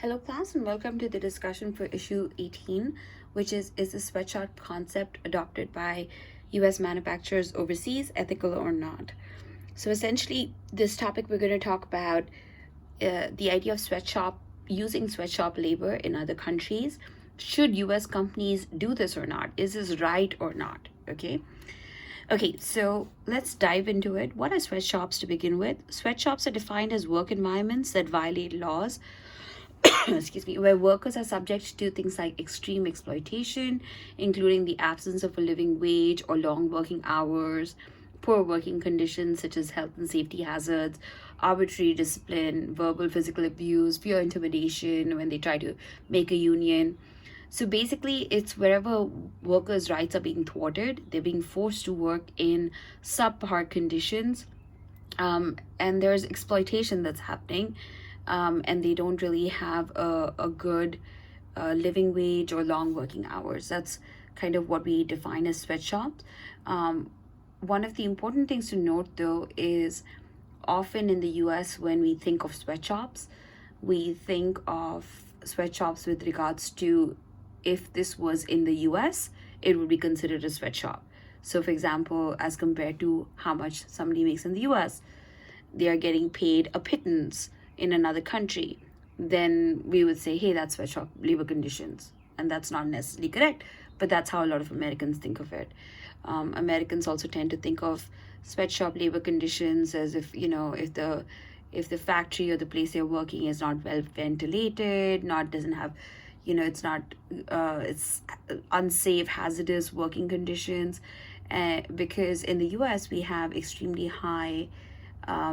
Hello class and welcome to the discussion for issue 18, which is the sweatshop concept adopted by US manufacturers overseas ethical or not? So essentially this topic we're going to talk about the idea of sweatshop using sweatshop labor in other countries. Should US companies do this or not? Is this right or not? Okay, so let's dive into it. What are sweatshops to begin with? Sweatshops are defined as work environments that violate laws excuse me, where workers are subject to things like extreme exploitation, including the absence of a living wage or long working hours, poor working conditions such as health and safety hazards, arbitrary discipline, verbal, physical abuse, fear, intimidation when they try to make a union. So basically, it's wherever workers' rights are being thwarted, they're being forced to work in subpar conditions, and there's exploitation that's happening, and they don't really have a good living wage or long working hours. That's kind of what we define as sweatshops. One of the important things to note, though, is often in the US, when we think of sweatshops, we think of sweatshops with regards to if this was in the US, it would be considered a sweatshop. So, for example, as compared to how much somebody makes in the US, they are getting paid a pittance in another country, then we would say, hey, that's sweatshop labor conditions. And that's not necessarily correct, but that's how a lot of Americans think of it. Americans also tend to think of sweatshop labor conditions as if the factory or the place they're working is not well ventilated, not doesn't have, it's not it's unsafe, hazardous working conditions, because in the US we have extremely high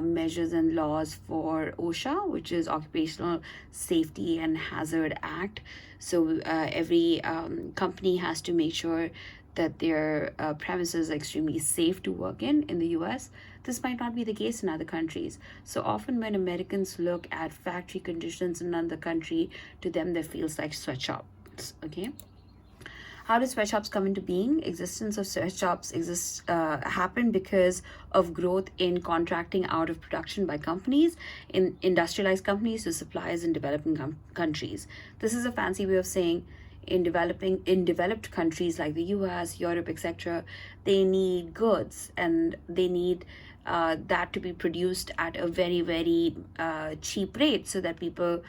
measures and laws for OSHA, which is Occupational Safety and Hazard Act. So every company has to make sure that their premises are extremely safe to work in the US. This might not be the case in other countries. So often when Americans look at factory conditions in another country, to them that feels like sweatshops, okay? How did sweatshops come into being? Existence of sweatshops happened because of growth in contracting out of production by companies, in industrialized companies to suppliers in developing countries. This is a fancy way of saying in developed countries like the US, Europe, etc., they need goods and they need that to be produced at a very, very cheap rate so that people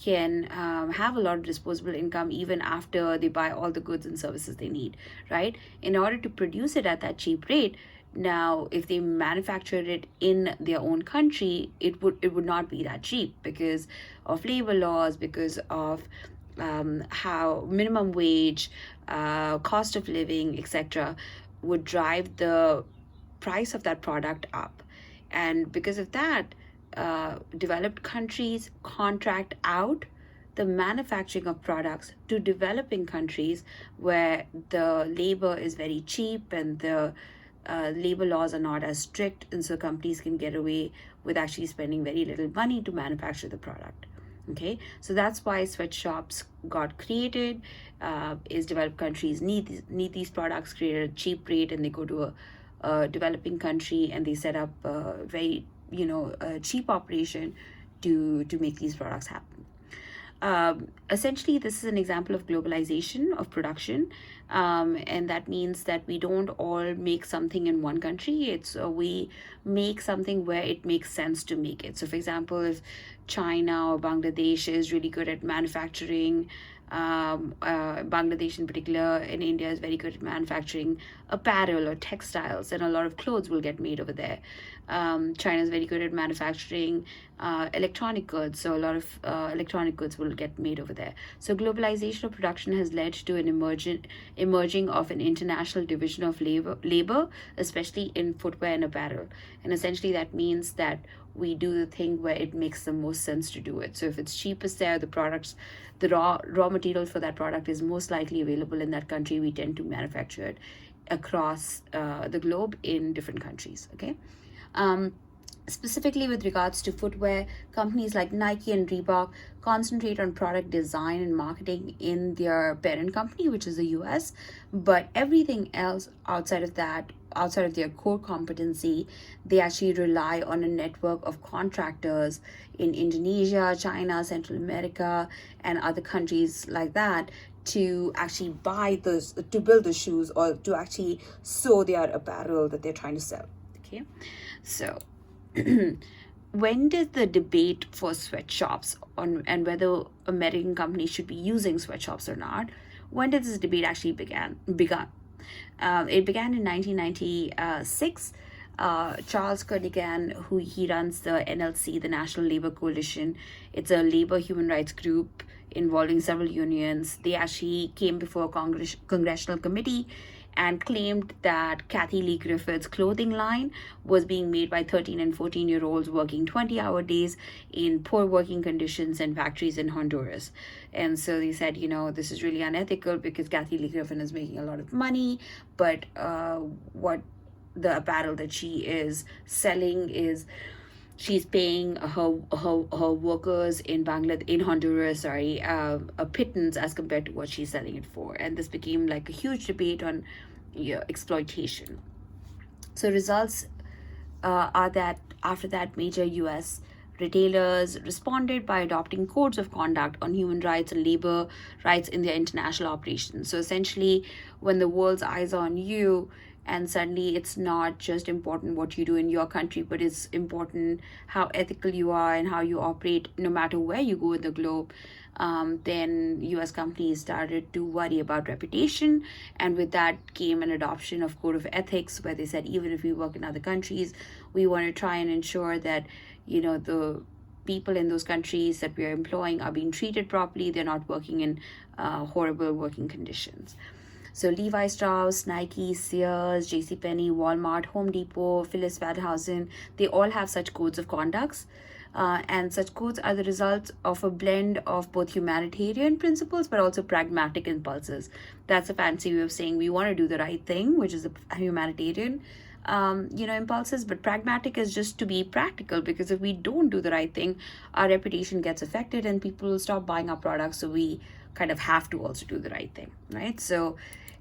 can have a lot of disposable income even after they buy all the goods and services they need, right? In order to produce it at that cheap rate, now if they manufactured it in their own country, it would not be that cheap because of labor laws, because of how minimum wage, cost of living, etc., would drive the price of that product up. And because of that, developed countries contract out the manufacturing of products to developing countries where the labor is very cheap and the labor laws are not as strict, and so companies can get away with actually spending very little money to manufacture the product. Okay, so that's why sweatshops got created. Is developed countries need these products created at a cheap rate, and they go to a developing country and they set up a very a cheap operation to make these products happen. Essentially, this is an example of globalization of production, and that means that we don't all make something in one country. It's we make something where it makes sense to make it. So, for example, if China or Bangladesh is really good at manufacturing, Bangladesh in particular, in India is very good at manufacturing apparel or textiles, and a lot of clothes will get made over there. China is very good at manufacturing electronic goods, so a lot of electronic goods will get made over there. So globalization of production has led to an emerging of an international division of labor, especially in footwear and apparel. And essentially that means that we do the thing where it makes the most sense to do it. So if it's cheapest there, the raw material for that product is most likely available in that country, we tend to manufacture it across the globe in different countries. Okay. Specifically with regards to footwear, companies like Nike and Reebok concentrate on product design and marketing in their parent company, which is the US. But everything else outside of that, outside of their core competency, they actually rely on a network of contractors in Indonesia, China, Central America, and other countries like that to actually buy those, to build the shoes, or to actually sew their apparel that they're trying to sell. Okay, so when did the debate for sweatshops on and whether American companies should be using sweatshops or not, when did this debate actually begun? It began in 1996. Charles Kernigan, who he runs the NLC, the National Labor Coalition, it's a labor human rights group involving several unions. They actually came before a congressional committee and claimed that Kathy Lee Griffith's clothing line was being made by 13 and 14-year-olds working 20-hour days in poor working conditions in factories in Honduras. And so they said, this is really unethical because Kathy Lee Griffin is making a lot of money, but what the apparel that she is selling is she's paying her workers in Honduras, a pittance as compared to what she's selling it for. And this became like a huge debate on exploitation. So results are that after that, major US retailers responded by adopting codes of conduct on human rights and labor rights in their international operations. So essentially, when the world's eyes are on you, and suddenly it's not just important what you do in your country, but it's important how ethical you are and how you operate no matter where you go in the globe, then US companies started to worry about reputation. And with that came an adoption of code of ethics, where they said even if we work in other countries, we want to try and ensure that the people in those countries that we are employing are being treated properly, they're not working in horrible working conditions. So Levi Strauss, Nike, Sears, JCPenney, Walmart, Home Depot, Phyllis Vadhausen, they all have such codes of conducts. And such codes are the result of a blend of both humanitarian principles but also pragmatic impulses. That's a fancy way of saying we want to do the right thing, which is a humanitarian impulses, but pragmatic is just to be practical, because if we don't do the right thing, our reputation gets affected and people will stop buying our products. So we kind of have to also do the right thing, right? So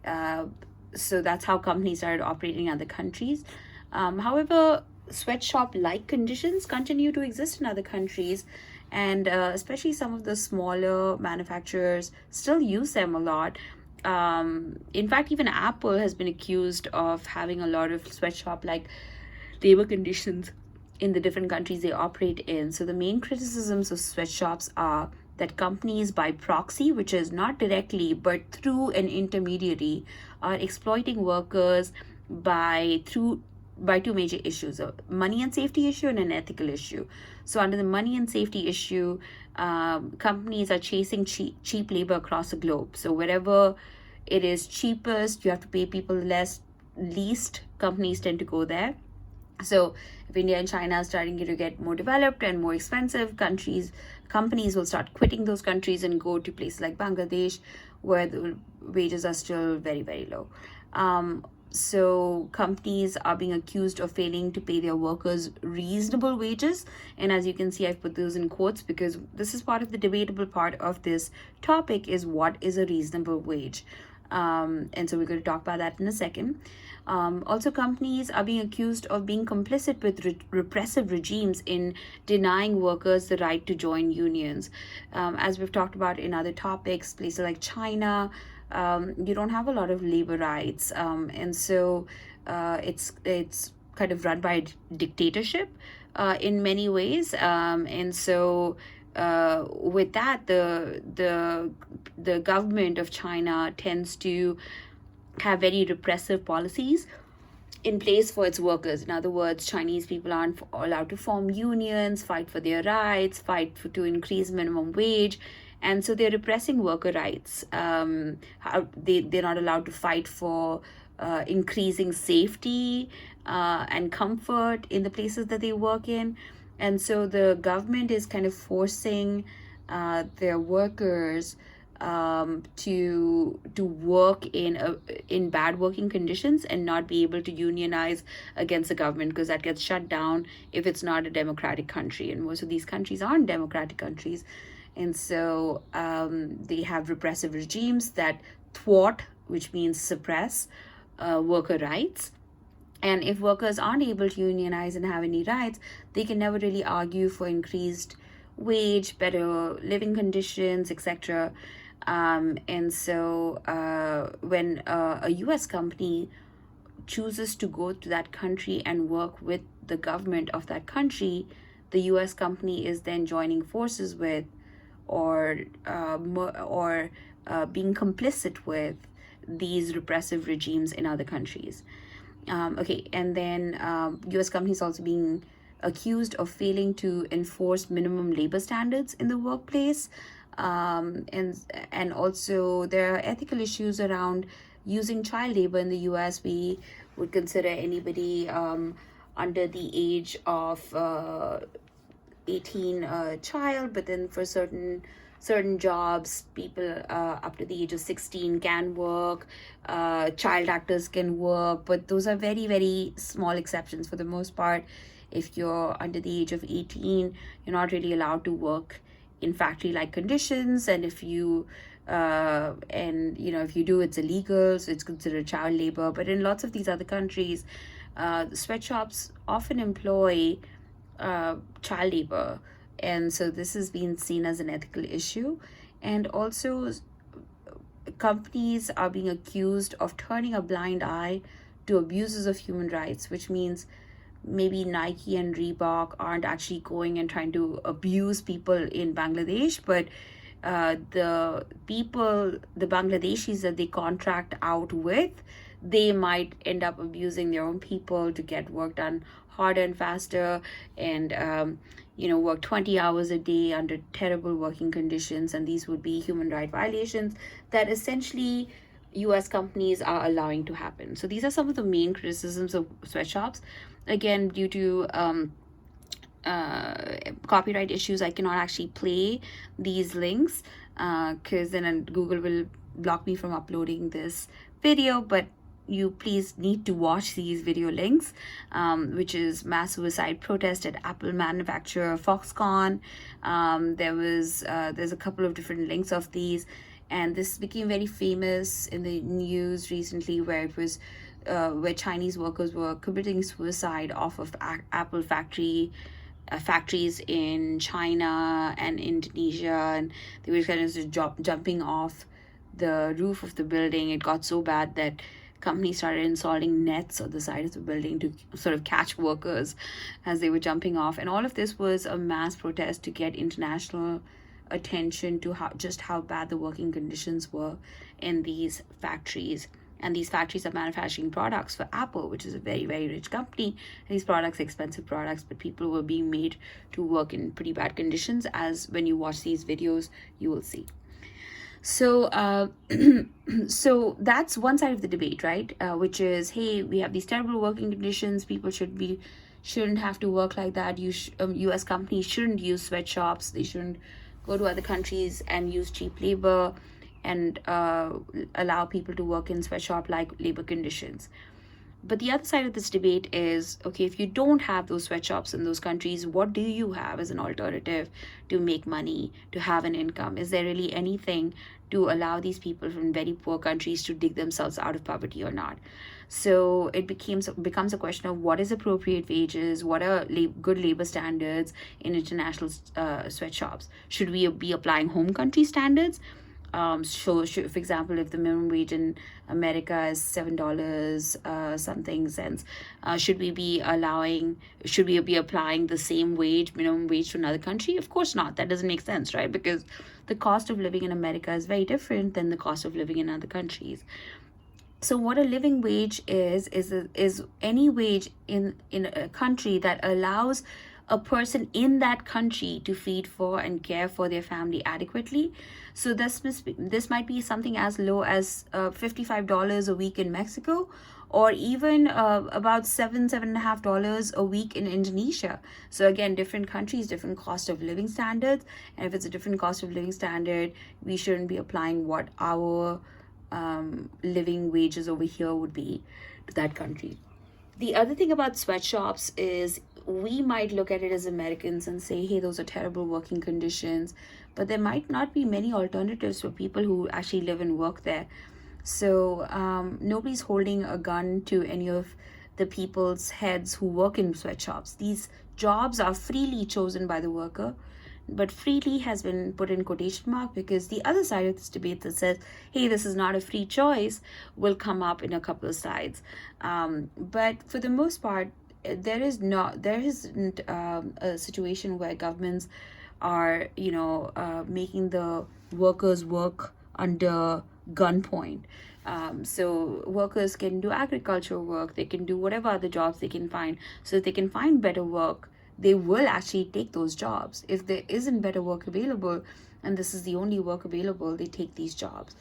that's how companies started operating in other countries. However, sweatshop-like conditions continue to exist in other countries, and especially some of the smaller manufacturers still use them a lot. In fact, even Apple has been accused of having a lot of sweatshop-like labor conditions in the different countries they operate in. So the main criticisms of sweatshops are that companies by proxy, which is not directly but through an intermediary, are exploiting workers by two major issues: a money and safety issue and an ethical issue. So under the money and safety issue, companies are chasing cheap labor across the globe. So wherever it is cheapest, you have to pay people least, companies tend to go there. So if India and China are starting to get more developed and more expensive, companies will start quitting those countries and go to places like Bangladesh, where the wages are still very, very low. So companies are being accused of failing to pay their workers reasonable wages. And as you can see, I've put those in quotes because this is part of the debatable part of this topic, is what is a reasonable wage. And so we're going to talk about that in a second. Also, companies are being accused of being complicit with repressive regimes in denying workers the right to join unions. As we've talked about in other topics, places like China, you don't have a lot of labor rights. And so it's kind of run by a dictatorship in many ways. And so with that, the government of China tends to have very repressive policies in place for its workers. In other words, Chinese people aren't allowed to form unions, fight for their rights, to increase minimum wage. And so they're repressing worker rights. They're not allowed to fight for increasing safety and comfort in the places that they work in. And so the government is kind of forcing their workers to work in bad working conditions and not be able to unionize against the government, because that gets shut down if it's not a democratic country, and most of these countries aren't democratic countries. And so they have repressive regimes that thwart, which means suppress, worker rights. And if workers aren't able to unionize and have any rights, they can never really argue for increased wage, better living conditions, etc. And so when a US company chooses to go to that country and work with the government of that country, the US company is then joining forces with, or being complicit with, these repressive regimes in other countries. Okay, and then US companies also being accused of failing to enforce minimum labor standards in the workplace. And also there are ethical issues around using child labor in the US. We would consider anybody under the age of 18 child, but then for certain jobs, people up to the age of 16 can work. Child actors can work, but those are very, very small exceptions. For the most part, if you're under the age of 18, you're not really allowed to work in factory-like conditions, and if you if you do, it's illegal, so it's considered child labor. But in lots of these other countries, sweatshops often employ child labor, and so this has been seen as an ethical issue. And also companies are being accused of turning a blind eye to abuses of human rights, which means maybe Nike and Reebok aren't actually going and trying to abuse people in Bangladesh, but the Bangladeshis that they contract out with, they might end up abusing their own people to get work done harder and faster, and work 20 hours a day under terrible working conditions. And these would be human rights violations that essentially US companies are allowing to happen. So these are some of the main criticisms of sweatshops. Again, due to copyright issues, I cannot actually play these links because then Google will block me from uploading this video. But you please need to watch these video links, which is mass suicide protest at Apple manufacturer Foxconn. There's a couple of different links of these, and this became very famous in the news recently, where it was where Chinese workers were committing suicide off of Apple factories in China and Indonesia, and they were kind of just jumping off the roof of the building. It got so bad that companies started installing nets on the side of the building to sort of catch workers as they were jumping off. And all of this was a mass protest to get international attention to how bad the working conditions were in these factories. And these factories are manufacturing products for Apple, which is a very, very rich company. And these products are expensive products, but people were being made to work in pretty bad conditions, as when you watch these videos, you will see. So so that's one side of the debate, right? Which is, hey, we have these terrible working conditions. People shouldn't have to work like that. US companies shouldn't use sweatshops. They shouldn't go to other countries and use cheap labor and allow people to work in sweatshop-like labor conditions. But the other side of this debate is, okay, if you don't have those sweatshops in those countries, what do you have as an alternative to make money, to have an income? Is there really anything to allow these people from very poor countries to dig themselves out of poverty or not? So it becomes a question of what is appropriate wages, what are good labor standards in international sweatshops? Should we be applying home country standards? So for example, if the minimum wage in America is $7 something cents, should we be applying the minimum wage to another country? Of course not. That doesn't make sense, right? Because the cost of living in America is very different than the cost of living in other countries. So what a living wage is any wage in a country that allows a person in that country to feed for and care for their family adequately. So this might be something as low as $55 a week in Mexico, or even about $7.5 a week in Indonesia. So again, different countries, different cost of living standards, and if it's a different cost of living standard, we shouldn't be applying what our living wages over here would be to that country. The other thing about sweatshops is we might look at it as Americans and say, hey, those are terrible working conditions, but there might not be many alternatives for people who actually live and work there. So nobody's holding a gun to any of the people's heads who work in sweatshops. These jobs are freely chosen by the worker, but freely has been put in quotation mark because the other side of this debate that says, hey, this is not a free choice, will come up in a couple of slides. But for the most part, there isn't a situation where governments are, making the workers work under gunpoint. So workers can do agricultural work, they can do whatever other jobs they can find. So if they can find better work, they will actually take those jobs. If there isn't better work available, and this is the only work available, they take these jobs.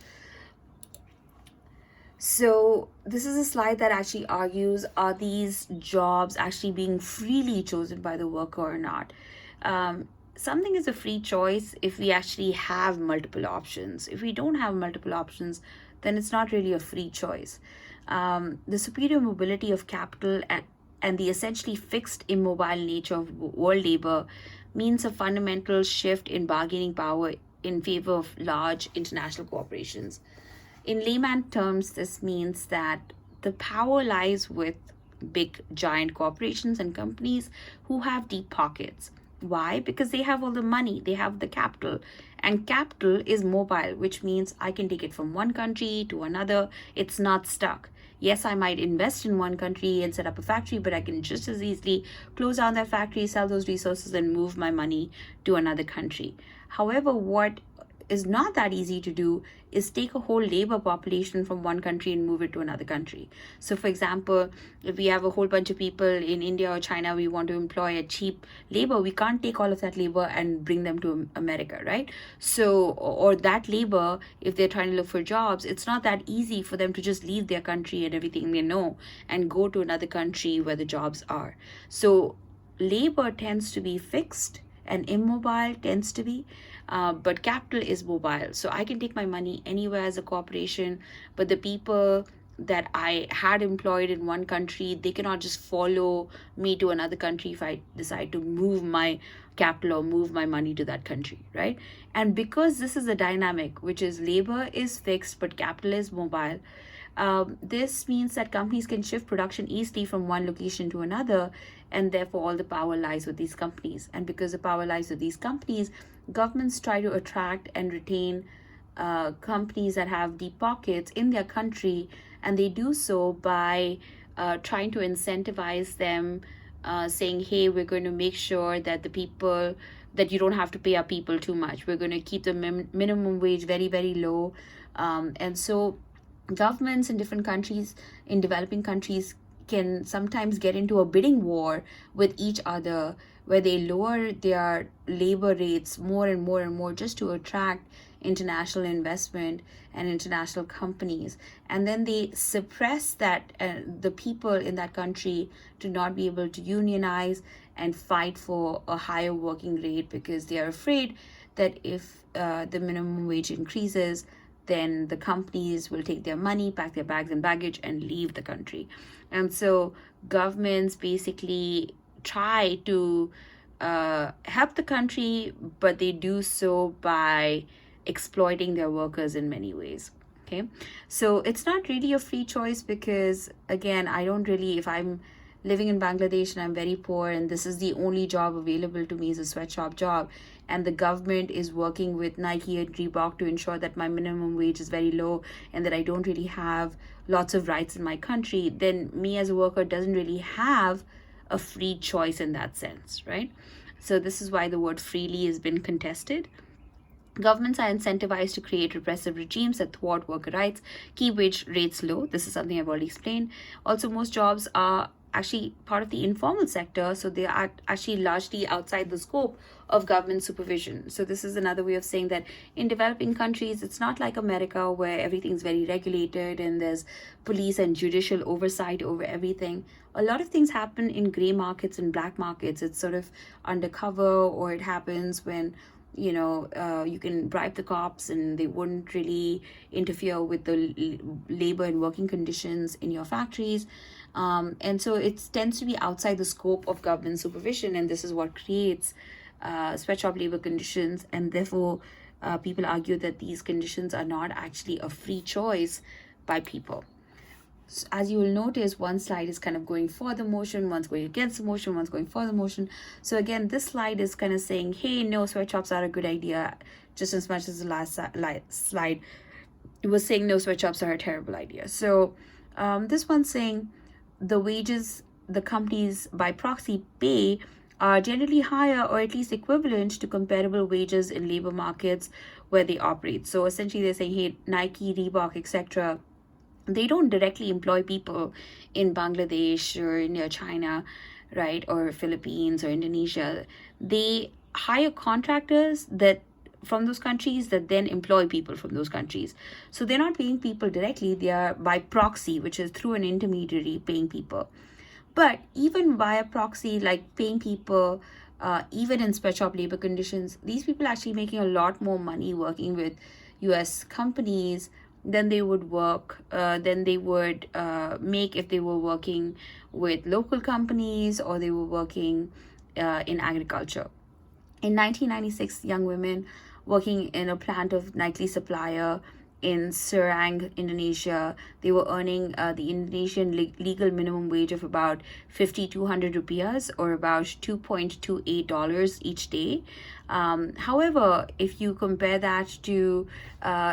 So this is a slide that actually argues, are these jobs actually being freely chosen by the worker or not? Something is a free choice if we actually have multiple options. If we don't have multiple options, then it's not really a free choice. The superior mobility of capital and the essentially fixed immobile nature of world labor means a fundamental shift in bargaining power in favor of large international corporations. In layman terms, this means that the power lies with big giant corporations and companies who have deep pockets. Why? Because they have all the money, they have the capital, and capital is mobile, which means I can take it from one country to another. It's not stuck. Yes, I might invest in one country and set up a factory, but I can just as easily close down that factory, sell those resources, and move my money to another country. However, what is not that easy to do is take a whole labor population from one country and move it to another country. So for example, if we have a whole bunch of people in India or China, we want to employ a cheap labor, we can't take all of that labor and bring them to America, right? So, or that labor, if they're trying to look for jobs, it's not that easy for them to just leave their country and everything they know and go to another country where the jobs are. So labor tends to be fixed and immobile tends to be, but capital is mobile. So I can take my money anywhere as a corporation, but the people that I had employed in one country, they cannot just follow me to another country if I decide to move my capital or move my money to that country, right? And because this is a dynamic, which is labor is fixed, but capital is mobile, this means that companies can shift production easily from one location to another, and therefore all the power lies with these companies. And because the power lies with these companies, governments try to attract and retain companies that have deep pockets in their country, and they do so by trying to incentivize them, saying, hey, we're going to make sure that the people, that you don't have to pay our people too much. We're going to keep the minimum wage very, very low. And so governments in different countries, in developing countries, can sometimes get into a bidding war with each other where they lower their labor rates more and more and more just to attract international investment and international companies. And then they suppress that the people in that country to not be able to unionize and fight for a higher working rate because they are afraid that if the minimum wage increases, then the companies will take their money, pack their bags and baggage, and leave the country. And so governments basically try to help the country, but they do so by exploiting their workers in many ways. Okay, so it's not really a free choice because, again, I don't really, if I'm living in Bangladesh and I'm very poor and this is the only job available to me is a sweatshop job, and the government is working with Nike and Reebok to ensure that my minimum wage is very low and that I don't really have lots of rights in my country, then me as a worker doesn't really have a free choice in that sense, right? So this is why the word freely has been contested. Governments are incentivized to create repressive regimes that thwart worker rights, keep wage rates low. This is something I've already explained. Also, most jobs are actually part of the informal sector, so they are actually largely outside the scope of government supervision. So this is another way of saying that in developing countries, it's not like America where everything's very regulated and there's police and judicial oversight over everything. A lot of things happen in gray markets and black markets. It's sort of undercover, or it happens when you can bribe the cops and they wouldn't really interfere with the labor and working conditions in your factories. And so it tends to be outside the scope of government supervision, and this is what creates sweatshop labor conditions. And therefore, people argue that these conditions are not actually a free choice by people. So as you will notice, one slide is kind of going for the motion, one's going against the motion, one's going for the motion. So again, this slide is kind of saying, hey, no, sweatshops are a good idea, just as much as the last slide it was saying no, sweatshops are a terrible idea. So this one's saying the wages the companies by proxy pay are generally higher or at least equivalent to comparable wages in labor markets where they operate. So essentially they're saying, hey, Nike, Reebok, etc., they don't directly employ people in Bangladesh or near China, right, or Philippines or Indonesia. They hire contractors that from those countries that then employ people from those countries. So they're not paying people directly, they are by proxy, which is through an intermediary paying people. But even via proxy, like paying people, even in sweatshop labor conditions, these people are actually making a lot more money working with US companies than they would make if they were working with local companies or they were working in agriculture. In 1996, young women working in a plant of Nike supplier in Serang, Indonesia, they were earning the Indonesian legal minimum wage of about 5,200 rupiahs, or about $2.28 each day. However, if you compare that to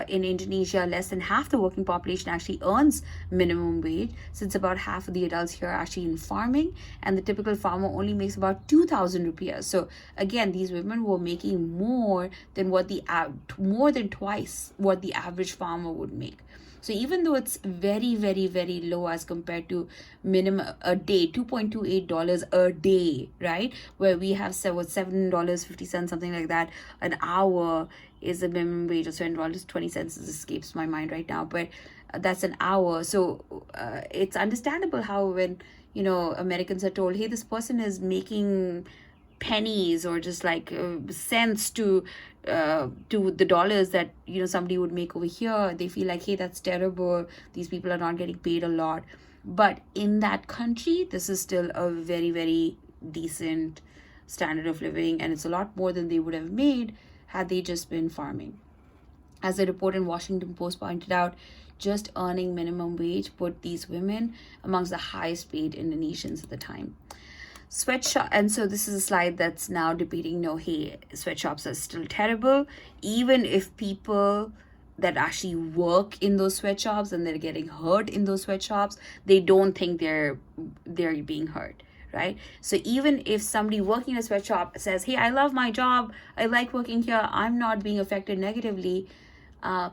in Indonesia, less than half the working population actually earns minimum wage, since about half of the adults here are actually in farming, and the typical farmer only makes about 2,000 rupiahs. So again, these women were making more than more than twice what the average farmer would make. So even though it's very, very, very low as compared to minimum a day, $2.28 a day, right? Where we have $7.50, something like that. An hour is the minimum wage of $7.20. This escapes my mind right now, but that's an hour. So it's understandable how when Americans are told, hey, this person is making pennies or just like cents to the dollars that somebody would make over here, they feel like, hey, that's terrible, these people are not getting paid a lot. But in that country, this is still a very, very decent standard of living, and it's a lot more than they would have made had they just been farming. As a report in Washington Post pointed out, just earning minimum wage put these women amongst the highest paid Indonesians at the time. Sweatshop, and so this is a slide that's now debating, no, hey, sweatshops are still terrible, even if people that actually work in those sweatshops and they're getting hurt in those sweatshops, they don't think they're being hurt, right? So even if somebody working in a sweatshop says, hey, I love my job, I like working here, I'm not being affected negatively,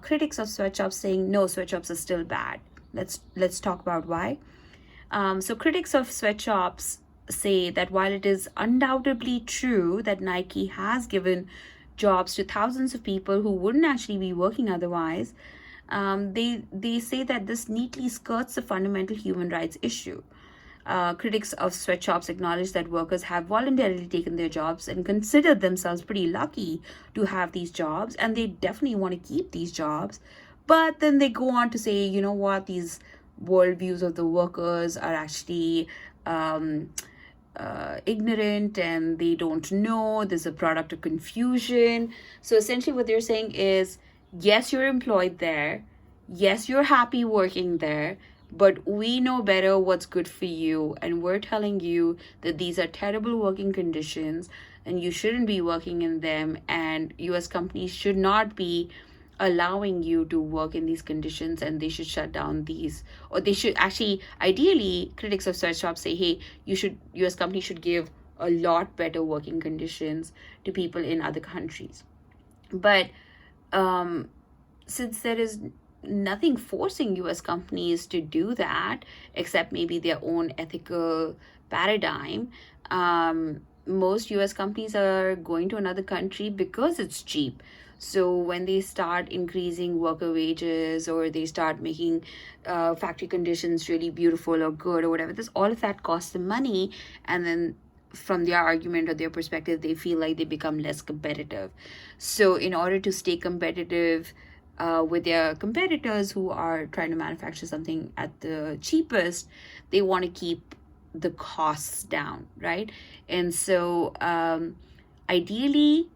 critics of sweatshops saying, no, sweatshops are still bad. Let's talk about why. So critics of sweatshops say that while it is undoubtedly true that Nike has given jobs to thousands of people who wouldn't actually be working otherwise, they say that this neatly skirts the fundamental human rights issue. Critics of sweatshops acknowledge that workers have voluntarily taken their jobs and consider themselves pretty lucky to have these jobs, and they definitely want to keep these jobs. But then they go on to say, you know what, these worldviews of the workers are actually ignorant and they don't know, there's a product of confusion. So essentially what they're saying is, yes, you're employed there, yes, you're happy working there, but we know better what's good for you, and we're telling you that these are terrible working conditions and you shouldn't be working in them, and US companies should not be allowing you to work in these conditions, and they should shut down these, or they should actually, ideally, critics of sweatshops say, hey, US companies should give a lot better working conditions to people in other countries. But since there is nothing forcing US companies to do that, except maybe their own ethical paradigm. Most US companies are going to another country because it's cheap. So when they start increasing worker wages, or they start making factory conditions really beautiful or good or whatever, this all of that costs them money, and then from their argument or their perspective, they feel like they become less competitive. So in order to stay competitive with their competitors who are trying to manufacture something at the cheapest, they want to keep the costs down, right? And so ideally,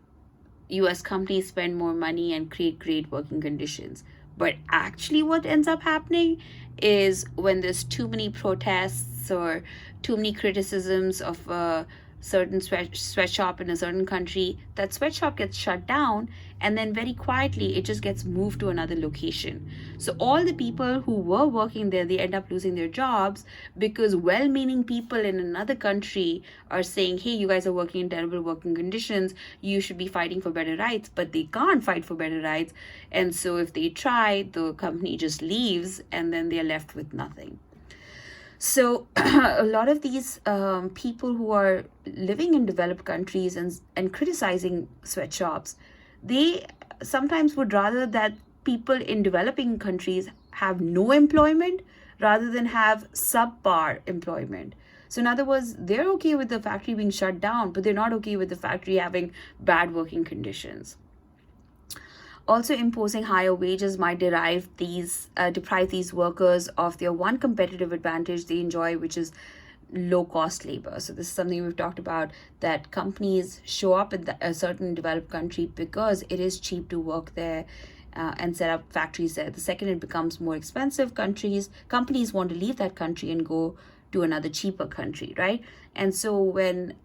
US companies spend more money and create great working conditions. But actually, what ends up happening is when there's too many protests or too many criticisms of a certain sweatshop in a certain country, that sweatshop gets shut down, and then very quietly it just gets moved to another location. So all the people who were working there, they end up losing their jobs because well-meaning people in another country are saying, hey, you guys are working in terrible working conditions, you should be fighting for better rights. But they can't fight for better rights, and so if they try, the company just leaves, and then they're left with nothing. So a lot of these people who are living in developed countries and criticizing sweatshops, they sometimes would rather that people in developing countries have no employment rather than have subpar employment. So in other words, they're okay with the factory being shut down, but they're not okay with the factory having bad working conditions. Also, imposing higher wages might deprive these workers of their one competitive advantage they enjoy, which is low cost labor. So this is something we've talked about, that companies show up in a certain developed country because it is cheap to work there and set up factories there. The second it becomes more expensive, companies want to leave that country and go to another cheaper country, right? And so when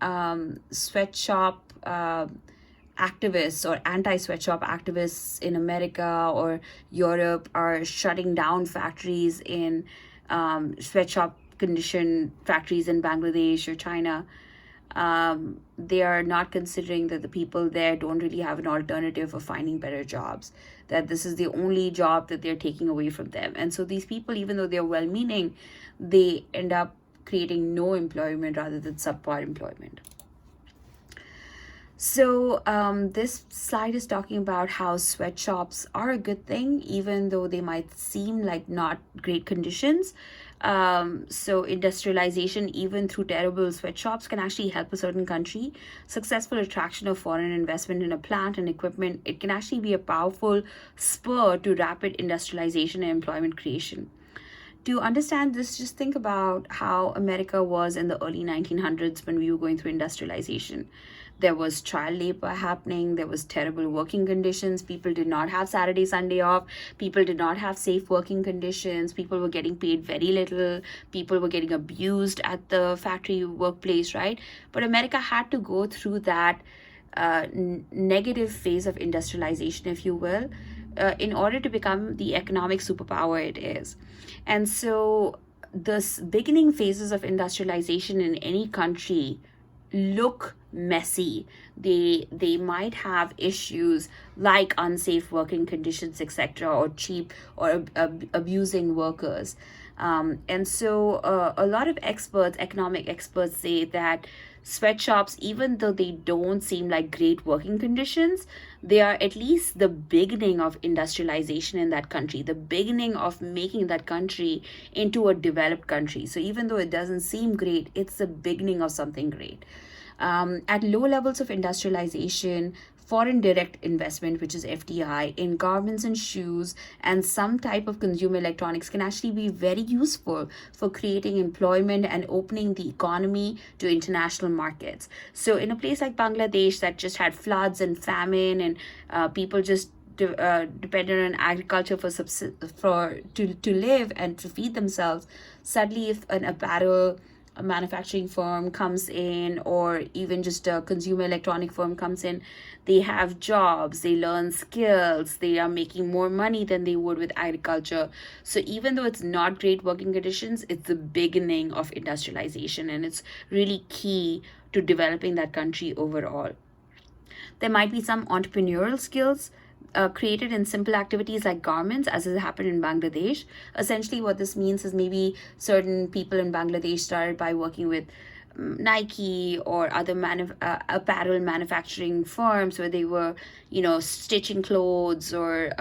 sweatshop activists or anti-sweatshop activists in America or Europe are shutting down factories in sweatshop condition factories in Bangladesh or China, they are not considering that the people there don't really have an alternative of finding better jobs, that this is the only job that they're taking away from them. And so these people, even though they're well-meaning, they end up creating no employment rather than subpar employment. So this slide is talking about how sweatshops are a good thing, even though they might seem like not great conditions. So industrialization, even through terrible sweatshops, can actually help a certain country. Successful attraction of foreign investment in a plant and equipment, it can actually be a powerful spur to rapid industrialization and employment creation. To understand this, just think about how America was in the early 1900s when we were going through industrialization. There was child labor happening. There was terrible working conditions. People did not have Saturday, Sunday off. People did not have safe working conditions. People were getting paid very little. People were getting abused at the factory workplace, right? But America had to go through that negative phase of industrialization, if you will, in order to become the economic superpower it is. And so the beginning phases of industrialization in any country look messy. They might have issues like unsafe working conditions, etc., or cheap or abusing workers. And so a lot of experts, economic experts, say that sweatshops, even though they don't seem like great working conditions, they are at least the beginning of industrialization in that country, the beginning of making that country into a developed country. So even though it doesn't seem great, it's the beginning of something great. At low levels of industrialization, foreign direct investment, which is FDI, in garments and shoes and some type of consumer electronics can actually be very useful for creating employment and opening the economy to international markets. So in a place like Bangladesh that just had floods and famine, and people just dependent on agriculture to live and to feed themselves, suddenly if an apparel a manufacturing firm comes in, or even just a consumer electronic firm comes in, they have jobs, they learn skills, they are making more money than they would with agriculture. So even though it's not great working conditions, it's the beginning of industrialization, and it's really key to developing that country overall. There might be some entrepreneurial skills created in simple activities like garments, as has happened in Bangladesh. Essentially, what this means is maybe certain people in Bangladesh started by working with Nike or other apparel manufacturing firms where they were, stitching clothes or,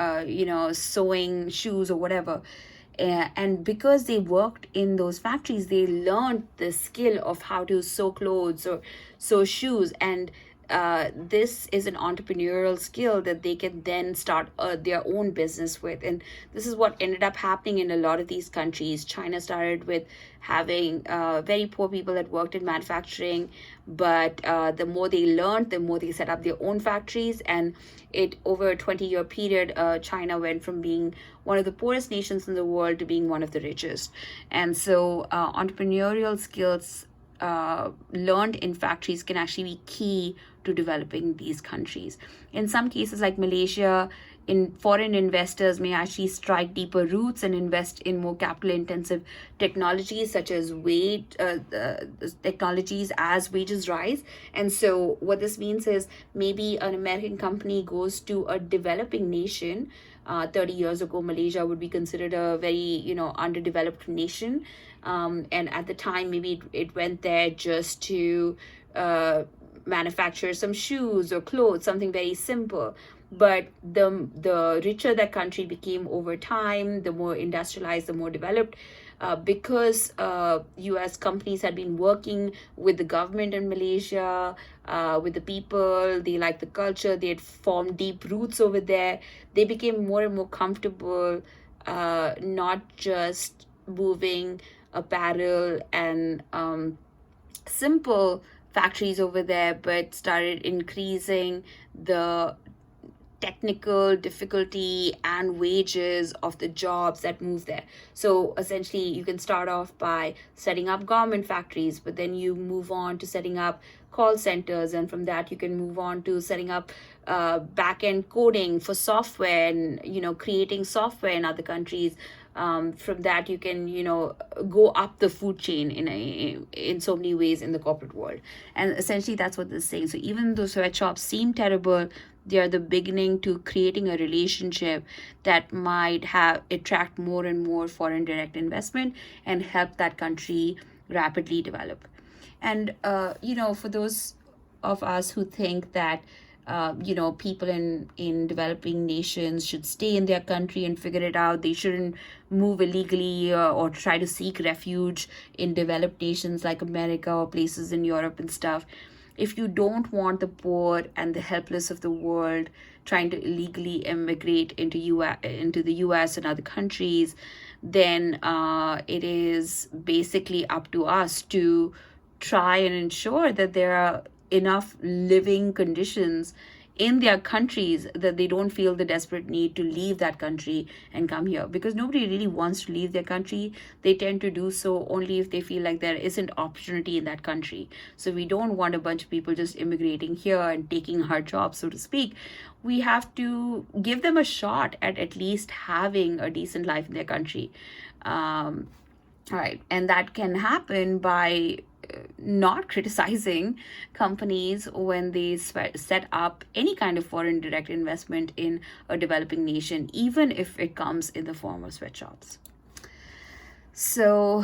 sewing shoes or whatever. And because they worked in those factories, they learned the skill of how to sew clothes or sew shoes. And this is an entrepreneurial skill that they can then start their own business with. And this is what ended up happening in a lot of these countries. China started with having very poor people that worked in manufacturing, but the more they learned, the more they set up their own factories. And it over a 20-year period, China went from being one of the poorest nations in the world to being one of the richest. And so entrepreneurial skills learned in factories can actually be key to developing these countries. In some cases, like Malaysia, foreign investors may actually strike deeper roots and invest in more capital-intensive technologies, such as technologies as wages rise. And so what this means is maybe an American company goes to a developing nation. 30 years ago, Malaysia would be considered a very, underdeveloped nation. And at the time, maybe it went there just to manufacture some shoes or clothes, something very simple. But the richer that country became over time, the more industrialized, the more developed, because U.S. companies had been working with the government in Malaysia, with the people, they liked the culture, they had formed deep roots over there. They became more and more comfortable, not just moving apparel and simple factories over there, but started increasing the technical difficulty and wages of the jobs that move there. So essentially, you can start off by setting up garment factories, but then you move on to setting up call centers, and from that you can move on to setting up back-end coding for software and creating software in other countries. From that you can go up the food chain in so many ways in the corporate world. And essentially that's what this is saying. So even though sweatshops seem terrible, they are the beginning to creating a relationship that might attract more and more foreign direct investment and help that country rapidly develop. And for those of us who think that people in developing nations should stay in their country and figure it out, they shouldn't move illegally or try to seek refuge in developed nations like America or places in Europe and stuff. If you don't want the poor and the helpless of the world trying to illegally immigrate into the US and other countries, then it is basically up to us to try and ensure that there are enough living conditions in their countries that they don't feel the desperate need to leave that country and come here, because nobody really wants to leave their country. They tend to do so only if they feel like there isn't opportunity in that country. So we don't want a bunch of people just immigrating here and taking our jobs, so to speak. We have to give them a shot at least having a decent life in their country. All right, and that can happen by not criticizing companies when they set up any kind of foreign direct investment in a developing nation, even if it comes in the form of sweatshops. So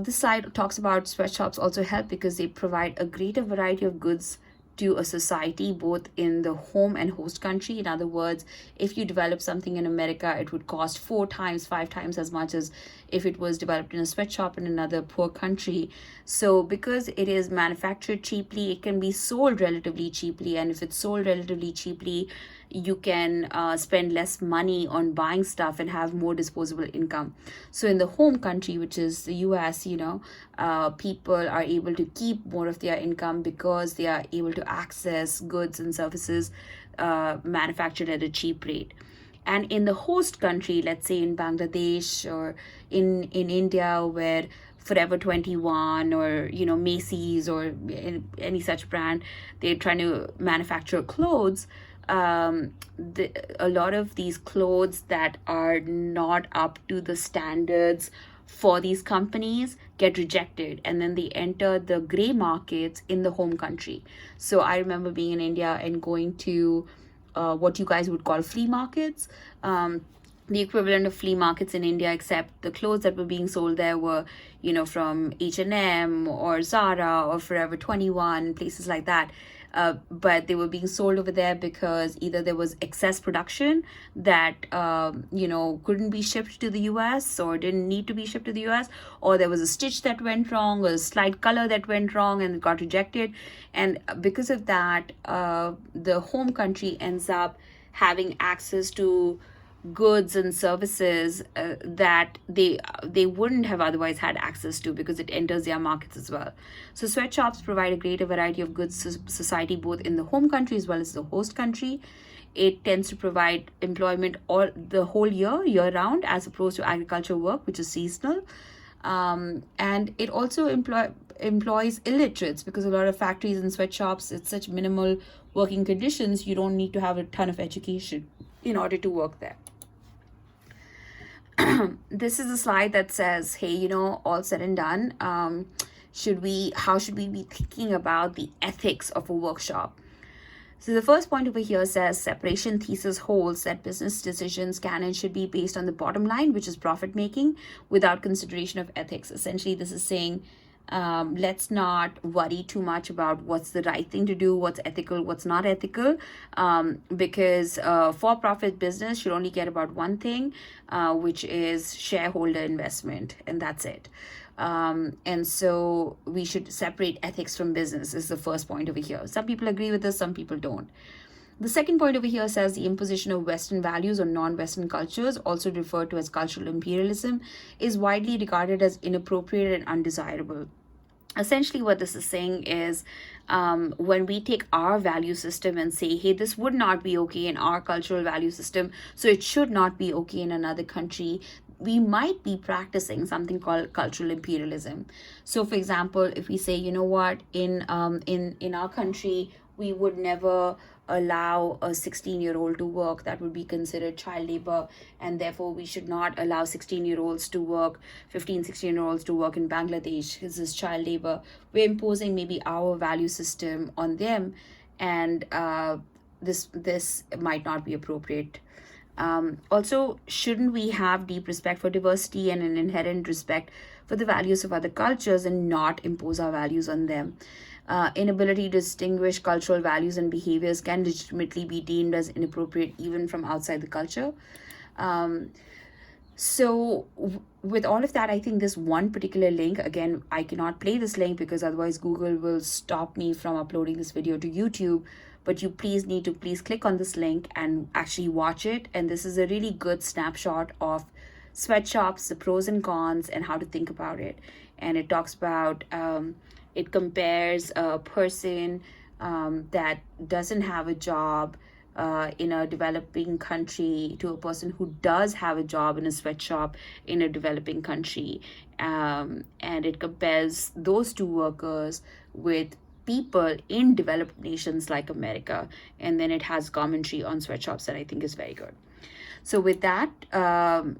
this slide talks about sweatshops also help because they provide a greater variety of goods to a society, both in the home and host country. In other words, if you develop something in America, it would cost 4 times, 5 times as much as if it was developed in a sweatshop in another poor country. So because it is manufactured cheaply, it can be sold relatively cheaply. And if it's sold relatively cheaply, you can spend less money on buying stuff and have more disposable income. So in the home country, which is the US, people are able to keep more of their income because they are able to access goods and services manufactured at a cheap rate. And in the host country, let's say in Bangladesh or in India, where Forever 21 or Macy's or any such brand, they're trying to manufacture clothes. A lot of these clothes that are not up to the standards for these companies get rejected, and then they enter the gray markets in the home country. So I remember being in India and going to what you guys would call flea markets. The equivalent of flea markets in India, except the clothes that were being sold there were, from H&M or Zara or Forever 21, places like that. But they were being sold over there because either there was excess production that, couldn't be shipped to the US or didn't need to be shipped to the US, or there was a stitch that went wrong, or a slight color that went wrong and it got rejected. And because of that, the home country ends up having access to goods and services that they wouldn't have otherwise had access to, because it enters their markets as well. So sweatshops provide a greater variety of goods to society, both in the home country as well as the host country. It tends to provide employment all the whole year round, as opposed to agriculture work, which is seasonal. And it also employs illiterates, because a lot of factories and sweatshops, it's such minimal working conditions, you don't need to have a ton of education in order to work there. This is a slide that says, hey, all said and done, how should we be thinking about the ethics of a workshop? So the first point over here says separation thesis holds that business decisions can and should be based on the bottom line, which is profit making, without consideration of ethics. Essentially, this is saying, let's not worry too much about what's the right thing to do, what's ethical, what's not ethical, because for-profit business should only care about one thing, which is shareholder investment, and that's it. And so we should separate ethics from business is the first point over here. Some people agree with this, some people don't. The second point over here says the imposition of Western values on non-Western cultures, also referred to as cultural imperialism, is widely regarded as inappropriate and undesirable. Essentially, what this is saying is, when we take our value system and say, hey, this would not be okay in our cultural value system, so it should not be okay in another country, we might be practicing something called cultural imperialism. So, for example, if we say, in our country, we would never allow a 16-year-old to work, that would be considered child labor, and therefore we should not allow 16-year-olds to work, 16-year-olds to work in Bangladesh. This is child labor. We're imposing maybe our value system on them, and this might not be appropriate. Also, shouldn't we have deep respect for diversity and an inherent respect for the values of other cultures and not impose our values on them? Inability to distinguish cultural values and behaviors can legitimately be deemed as inappropriate even from outside the culture. So with all of that, I think this one particular link, again, I cannot play this link because otherwise Google will stop me from uploading this video to YouTube. But you please click on this link and actually watch it. And this is a really good snapshot of sweatshops, the pros and cons, and how to think about it. And it talks about, it compares a person that doesn't have a job in a developing country to a person who does have a job in a sweatshop in a developing country. And it compares those two workers with people in developed nations like America. And then it has commentary on sweatshops that I think is very good. So with that,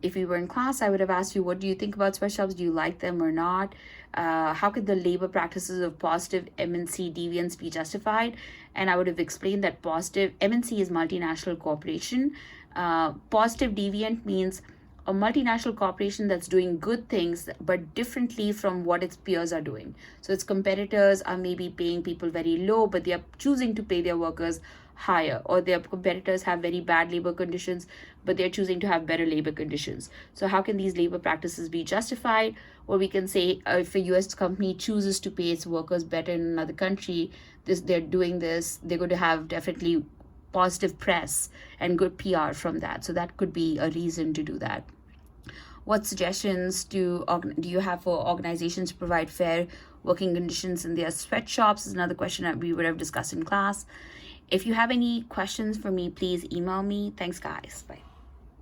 if we were in class, I would have asked you, what do you think about sweatshops? Do you like them or not? How could the labor practices of positive MNC deviance be justified? And I would have explained that positive MNC is multinational corporation. Positive deviant means a multinational corporation that's doing good things but differently from what its peers are doing. So its competitors are maybe paying people very low, but they are choosing to pay their workers higher, or their competitors have very bad labor conditions, but they're choosing to have better labor conditions. So how can these labor practices be justified? Or we can say, if a US company chooses to pay its workers better in another country, they're going to have definitely positive press and good PR from that. So that could be a reason to do that. What suggestions do you have for organizations to provide fair working conditions in their sweatshops? Is another question that we would have discussed in class. If you have any questions for me, please email me. Thanks, guys. Bye.